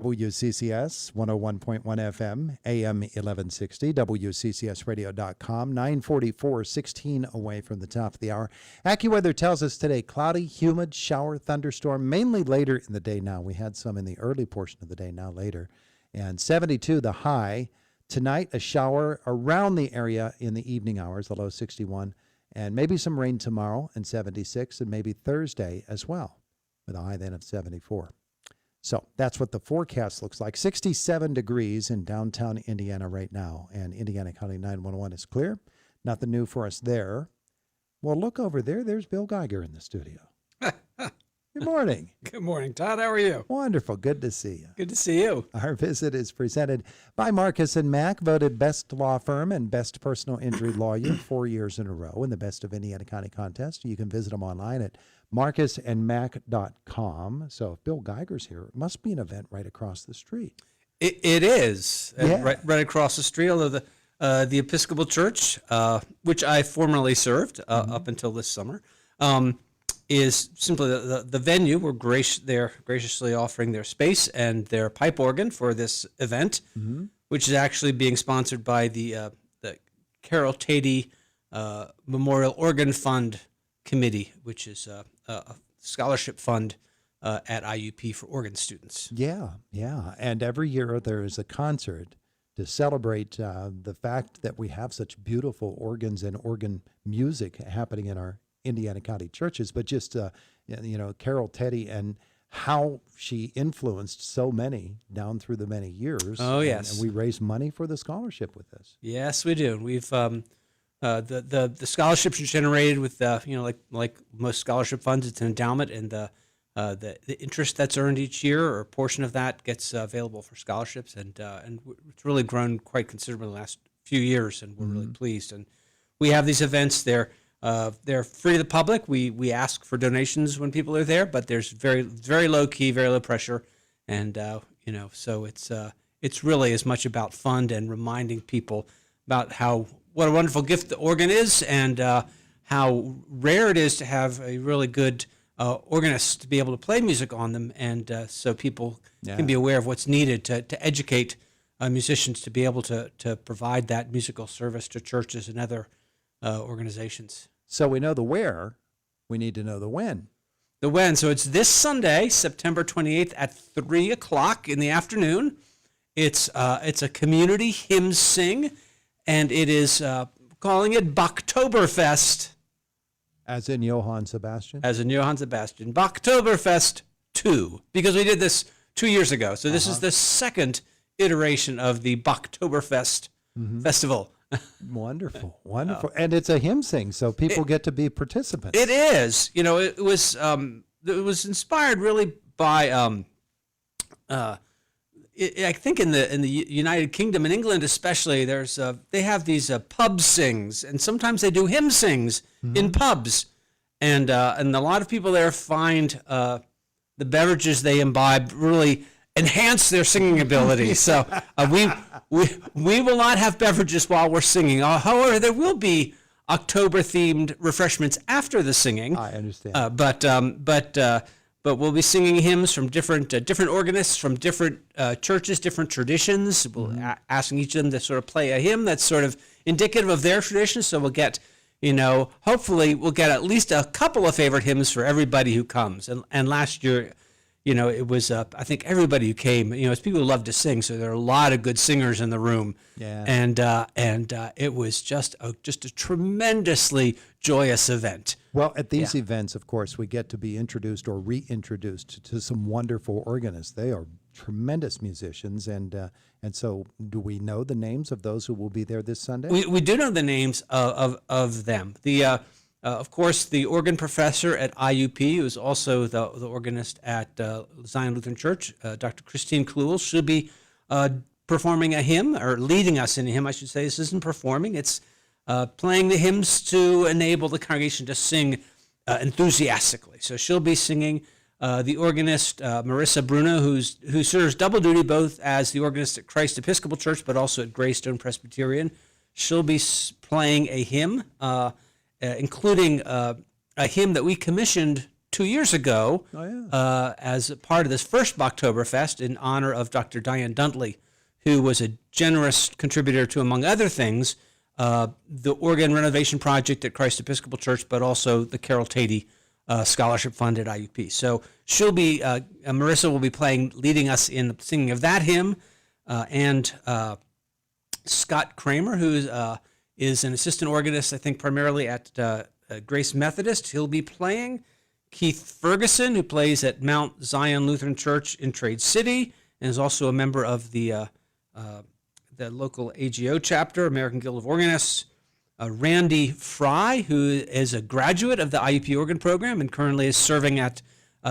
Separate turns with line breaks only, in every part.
WCCS 101.1 FM, AM 1160, WCCSradio.com, 944, 16 away from the top of the hour. AccuWeather tells us today, cloudy, humid, shower, thunderstorm, mainly later in the day now. We had some in the early portion of the day, now later. And 72, the high. Tonight, a shower around the area in the evening hours, the low 61. And maybe some rain tomorrow, and 76, and maybe Thursday as well, with a high then of 74. So that's what the forecast looks like. 67 degrees in downtown Indiana right now, and Indiana County 911 is clear. Nothing new for us there. Well, look over there. There's Bill Geiger in the studio. Good morning.
Good morning, Todd. How are you?
Wonderful. Good to see you.
Good to see you.
Our visit is presented by Marcus & Mack, voted best law firm and best personal injury lawyer 4 years in a row in the Best of Indiana County contest. You can visit them online at marcusandmack.com. So if Bill Geiger's here, it must be an event right across the street.
It is.
Yeah.
Right across the street, although the Episcopal Church, which I formerly served up until this summer, is simply the venue. They're graciously offering their space and their pipe organ for this event, which is actually being sponsored by the Carol Teti Memorial Organ Fund Committee, which is a scholarship fund at IUP for organ students.
Yeah. And every year there is a concert to celebrate the fact that we have such beautiful organs and organ music happening in our Indiana County churches, but just, Carol Teti and how she influenced so many down through the many years.
Oh, yes.
And we raise money for the scholarship with this.
Yes, we do. We've the scholarships are generated with like most scholarship funds, it's an endowment, and the interest that's earned each year or a portion of that gets available for scholarships, and it's really grown quite considerably in the last few years, and we're really pleased. And we have these events. They're free to the public. We ask for donations when people are there, but there's very low key, very low pressure, and so it's really as much about fun and reminding people about what a wonderful gift the organ is, and how rare it is to have a really good organist to be able to play music on them, and so people can be aware of what's needed to educate musicians to be able to provide that musical service to churches and other organizations.
So we know the where, we need to know the when.
The when. So it's this Sunday, September 28th at 3 o'clock in the afternoon. It's a community hymn sing, and it is calling it Bachtoberfest.
As in Johann Sebastian?
As in Johann Sebastian. Bachtoberfest 2, because we did this 2 years ago. So this is the second iteration of the Bachtoberfest festival.
Wonderful. And it's a hymn sing, so people get to be participants.
It is. It was inspired really by I think in the United Kingdom, in England especially, they have these pub sings, and sometimes they do hymn sings in pubs, and a lot of people there find the beverages they imbibe really enhance their singing ability. So we will not have beverages while we're singing. However, there will be October-themed refreshments after the singing.
I understand.
But we'll be singing hymns from different organists from different churches, different traditions. We'll asking each of them to sort of play a hymn that's sort of indicative of their tradition. So we'll get, hopefully we'll get at least a couple of favorite hymns for everybody who comes. And last year, it was, I think everybody who came, it's people who love to sing, so there are a lot of good singers in the room.
Yeah.
And it was just a tremendously joyous event.
Well, at these events, of course, we get to be introduced or reintroduced to some wonderful organists. They are tremendous musicians, and so do we know the names of those who will be there this Sunday?
We do know the names of them. Of course, the organ professor at IUP, who is also the organist at Zion Lutheran Church, Dr. Christine Kluhl, should be performing a hymn, or leading us in a hymn, I should say. This isn't performing. It's playing the hymns to enable the congregation to sing enthusiastically. So she'll be singing. The organist, Marissa Bruno, who serves double duty both as the organist at Christ Episcopal Church but also at Greystone Presbyterian. She'll be playing a hymn, including a hymn that we commissioned 2 years ago
Oh, yeah.
as a part of this first Bachtoberfest in honor of Dr. Diane Duntley, who was a generous contributor to, among other things, the organ renovation project at Christ Episcopal Church, but also the Carol Teti Scholarship Fund at IUP. So she'll be, Marissa will be leading us in the singing of that hymn, and Scott Kramer, who is an assistant organist, I think primarily at Grace Methodist. He'll be playing. Keith Ferguson, who plays at Mount Zion Lutheran Church in Trade City, and is also a member of the local AGO chapter, American Guild of Organists. Randy Fry, who is a graduate of the IUP organ program and currently is serving at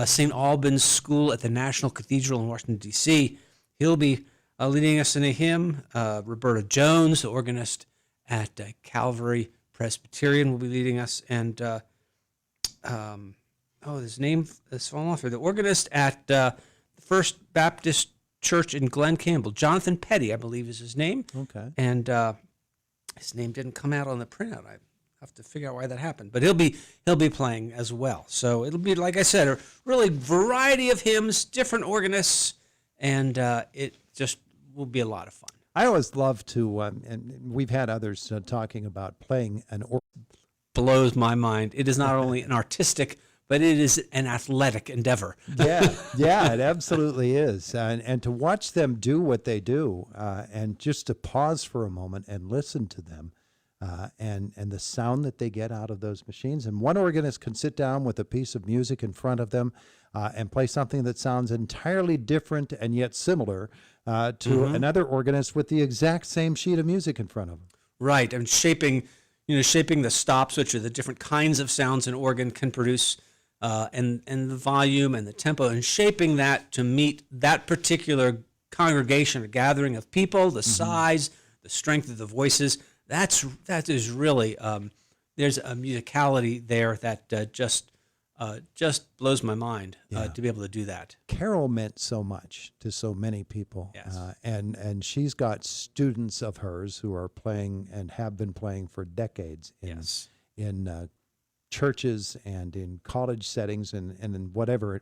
St. Albans School at the National Cathedral in Washington, D.C. He'll be leading us in a hymn. Roberta Jones, the organist at Calvary Presbyterian, will be leading us. And, his name has fallen off here. The organist at the First Baptist Church in Glen Campbell, Jonathan Petty, I believe is his name.
Okay.
And his name didn't come out on the printout. I have to figure out why that happened. But he'll be playing as well. So it'll be, like I said, a really variety of hymns, different organists, and it just will be a lot of fun.
I always love to, and we've had others talking about playing an organ.
Blows my mind. It is not only an artistic, but it is an athletic endeavor.
Yeah, it absolutely is. And to watch them do what they do, and just to pause for a moment and listen to them, and the sound that they get out of those machines. And one organist can sit down with a piece of music in front of them and play something that sounds entirely different and yet similar to another organist with the exact same sheet of music in front of them.
Right, and shaping the stops, which are the different kinds of sounds an organ can produce, and the volume and the tempo, and shaping that to meet that particular congregation, a gathering of people, the size, the strength of the voices. That is really there's a musicality there that just blows my mind to be able to do that.
Carol meant so much to so many people.
Yes.
And she's got students of hers who are playing and have been playing for decades in churches and in college settings and in whatever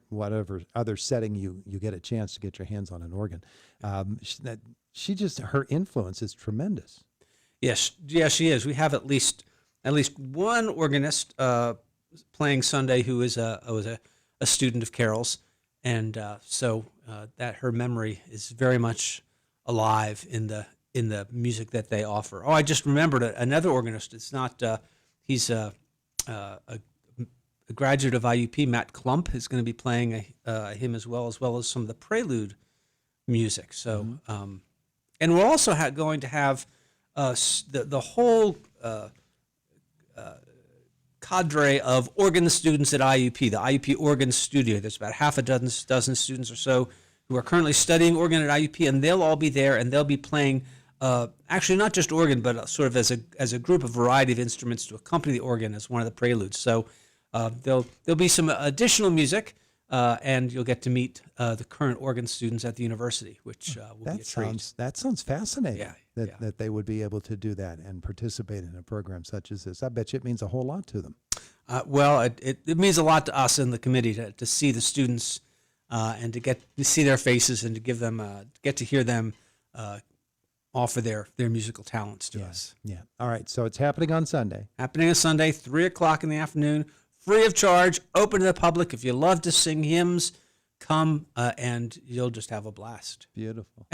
other setting you get a chance to get your hands on an organ. Her influence is tremendous.
Yes, she is. We have at least one organist playing Sunday who was a student of Carol's, and so that her memory is very much alive in the music that they offer. Oh, I just remembered another organist. It's not he's a graduate of IUP. Matt Klump is going to be playing him as well as some of the prelude music. So, and we're also going to have the whole cadre of organ students at IUP, the IUP Organ Studio. There's about half a dozen students or so who are currently studying organ at IUP, and they'll all be there, and they'll be playing actually not just organ, but sort of as a group, a variety of instruments to accompany the organ as one of the preludes. So there'll be some additional music, and you'll get to meet the current organ students at the university, which will be a treat.
That sounds fascinating.
Yeah.
That they would be able to do that and participate in a program such as this. I bet you it means a whole lot to them.
Well, it means a lot to us in the committee to see the students and to see their faces and to give them get to hear them offer their musical talents to us.
Yeah. All right. So it's happening on Sunday.
Happening on Sunday, 3:00 in the afternoon, free of charge, open to the public. If you love to sing hymns, come and you'll just have a blast.
Beautiful.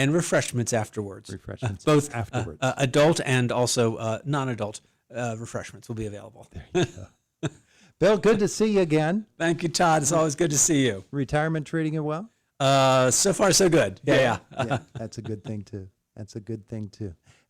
And refreshments afterwards.
Both afterwards.
Adult and also non-adult refreshments will be available.
There you go. Bill, good to see you again.
Thank you, Todd. It's always good to see you.
Retirement treating you well?
So far, so good. Yeah.
That's a good thing, too.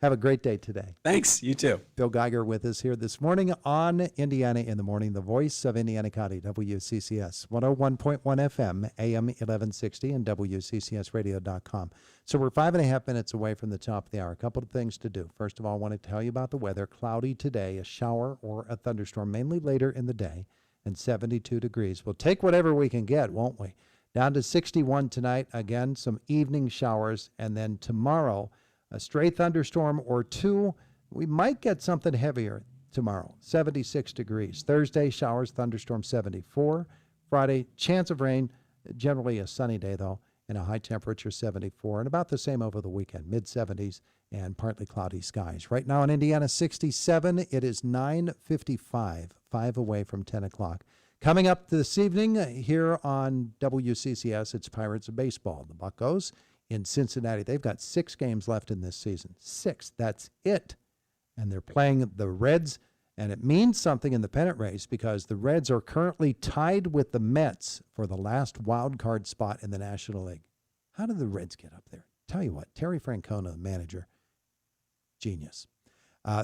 Have a great day today.
Thanks. You too.
Bill Geiger with us here this morning on Indiana in the Morning, the voice of Indiana County, WCCS, 101.1 FM, AM 1160, and WCCSradio.com. So we're 5.5 minutes away from the top of the hour. A couple of things to do. First of all, I want to tell you about the weather. Cloudy today, a shower or a thunderstorm, mainly later in the day, and 72 degrees. We'll take whatever we can get, won't we? Down to 61 tonight. Again, some evening showers, and then tomorrow, a stray thunderstorm or two. We might get something heavier tomorrow, 76 degrees. Thursday, showers, thunderstorms, 74. Friday, chance of rain, generally a sunny day, though, and a high temperature, 74. And about the same over the weekend, mid-70s and partly cloudy skies. Right now in Indiana, 67. It is 9:55, 5 away from 10 o'clock. Coming up this evening here on WCCS, it's Pirates of Baseball. The Buccos in Cincinnati. They've got 6 games left in this season. 6, that's it. And they're playing the Reds, and it means something in the pennant race because the Reds are currently tied with the Mets for the last wild card spot in the National League. How did the Reds get up there? Tell you what, Terry Francona, the manager, genius.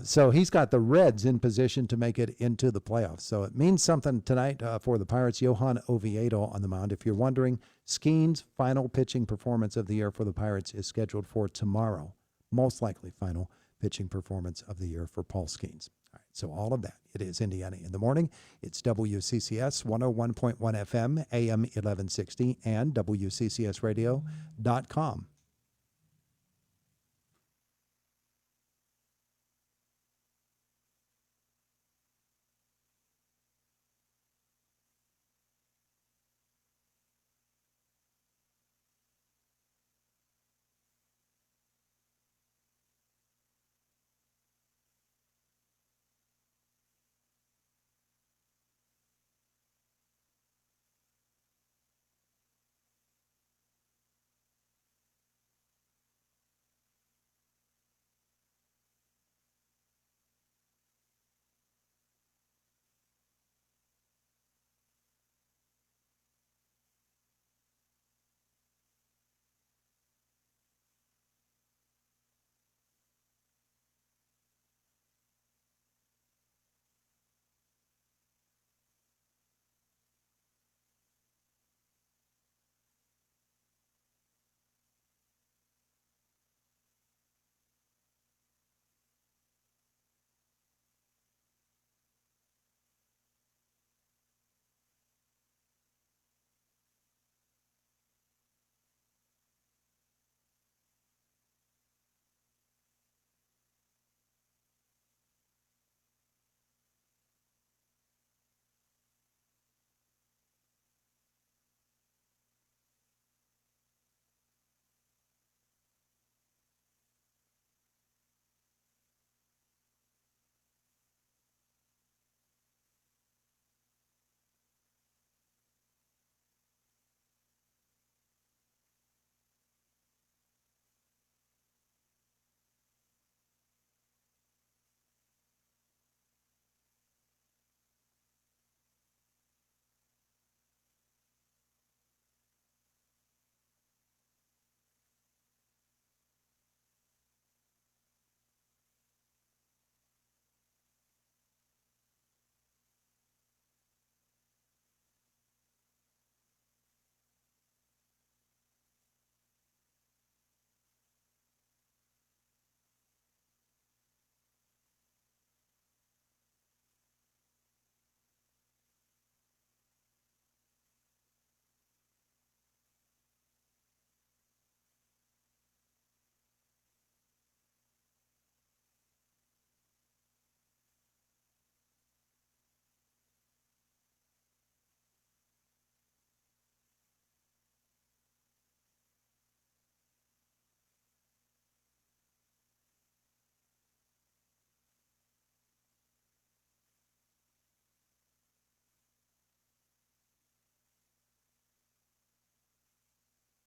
So he's got the Reds in position to make it into the playoffs. So it means something tonight for the Pirates. Johan Oviedo on the mound. If you're wondering, Skeen's final pitching performance of the year for the Pirates is scheduled for tomorrow. Most likely final pitching performance of the year for Paul Skeens. All right, so all of that. It is Indiana in the Morning. It's WCCS 101.1 FM, AM 1160, and WCCSradio.com.